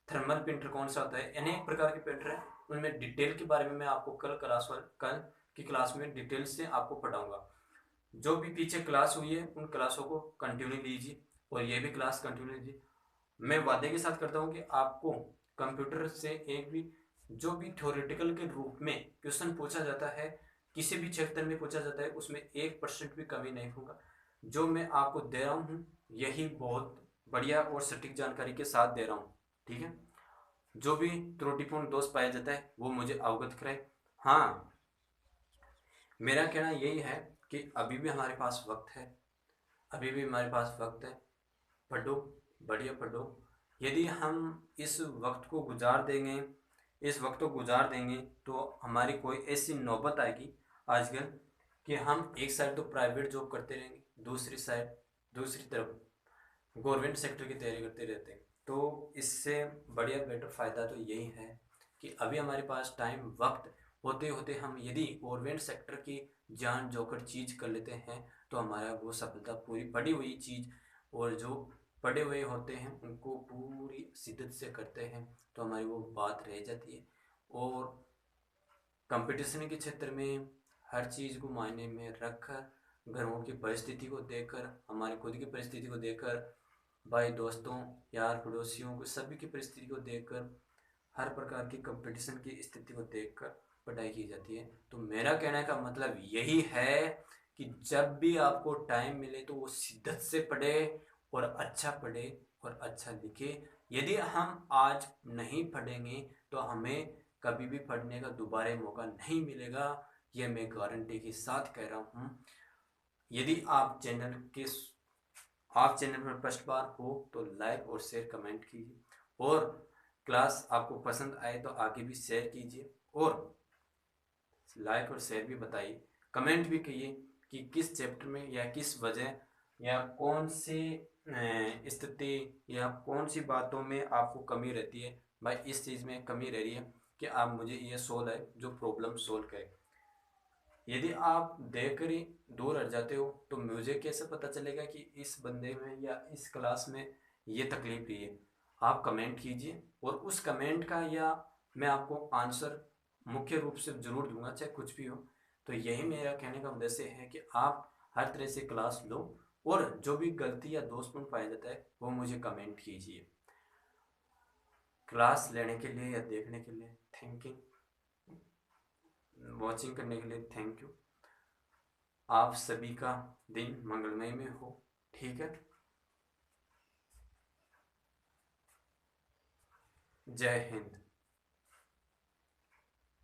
थर्मल प्रिंटर कौन सा होता है, अनेक प्रकार के प्रिंटर हैं। उनमें डिटेल के बारे में मैं आपको कल की क्लास में डिटेल से आपको पढ़ाऊंगा। जो भी पीछे क्लास हुई है उन क्लासों को कंटिन्यू लीजिए और ये भी क्लास कंटिन्यू लीजिए। मैं वादे के साथ करता हूँ कि आपको कंप्यूटर से एक भी जो भी थ्योरेटिकल के रूप में क्वेश्चन पूछा जाता है, किसी भी क्षेत्र में पूछा जाता है, उसमें 1% भी कमी नहीं होगा। जो मैं आपको दे रहा हूँ यही बहुत बढ़िया और सटीक जानकारी के साथ दे रहा हूँ, ठीक है। जो भी त्रुटिपूर्ण दोष पाया जाता है वो मुझे अवगत कराए। हाँ, मेरा कहना यही है कि अभी भी हमारे पास वक्त है, अभी भी हमारे पास वक्त है। पढ़ो, बढ़िया पढ़ो। यदि हम इस वक्त को गुजार देंगे, इस वक्त को गुजार देंगे तो हमारी कोई ऐसी नौबत आएगी आजकल कि हम एक साइड तो प्राइवेट जॉब करते रहेंगे, दूसरी तरफ गवर्नमेंट सेक्टर की तैयारी करते रहते हैं। तो इससे बढ़िया बेटर फ़ायदा तो यही है कि अभी हमारे पास टाइम वक्त होते होते हम यदि गवर्नमेंट सेक्टर की जान जोकर चीज़ कर लेते हैं तो हमारा वो सफलता पूरी पड़ी हुई चीज़, और जो पड़े हुए होते हैं उनको पूरी शिद्दत से करते हैं तो हमारी वो बात रह जाती है। और कंपटीशन के क्षेत्र में हर चीज़ को मायने में रखकर, घरों की परिस्थिति को देखकर, हमारी खुद की परिस्थिति को देखकर, भाई दोस्तों यार पड़ोसियों को सभी की परिस्थिति को देखकर, हर प्रकार की कंपटीशन की स्थिति को देखकर पढ़ाई की जाती है। तो मेरा कहने का मतलब यही है कि जब भी आपको टाइम मिले तो वो शिद्दत से पढ़े और अच्छा पढ़े और अच्छा लिखे। यदि हम आज नहीं पढ़ेंगे तो हमें कभी भी पढ़ने का दोबारा मौका नहीं मिलेगा, ये मैं गारंटी के साथ कह रहा हूँ। यदि आप चैनल पर फर्स्ट बार हो तो लाइक और शेयर कमेंट कीजिए, और क्लास आपको पसंद आए तो आगे भी शेयर कीजिए, और लाइक और शेयर भी बताइए, कमेंट भी कीजिए कि किस चैप्टर में या किस वजह या कौन सी स्थिति या कौन सी बातों में आपको कमी रहती है। भाई इस चीज़ में कमी रह रही है कि आप मुझे ये सोल्व है जो प्रॉब्लम सोल्व करें। यदि आप देखकर ही दूर हट जाते हो तो मुझे कैसे पता चलेगा कि इस बंदे में या इस क्लास में ये तकलीफ रही है। आप कमेंट कीजिए और उस कमेंट का या मैं आपको आंसर मुख्य रूप से ज़रूर दूंगा, चाहे कुछ भी हो। तो यही मेरा कहने का उद्देश्य है कि आप हर तरह से क्लास लो और जो भी गलती या दोषपूर्ण पाया जाता है वो मुझे कमेंट कीजिए। क्लास लेने के लिए या देखने के लिए थैंक यू, वॉचिंग करने के लिए थैंक यू। आप सभी का दिन मंगलमय में हो, ठीक है। जय हिंद।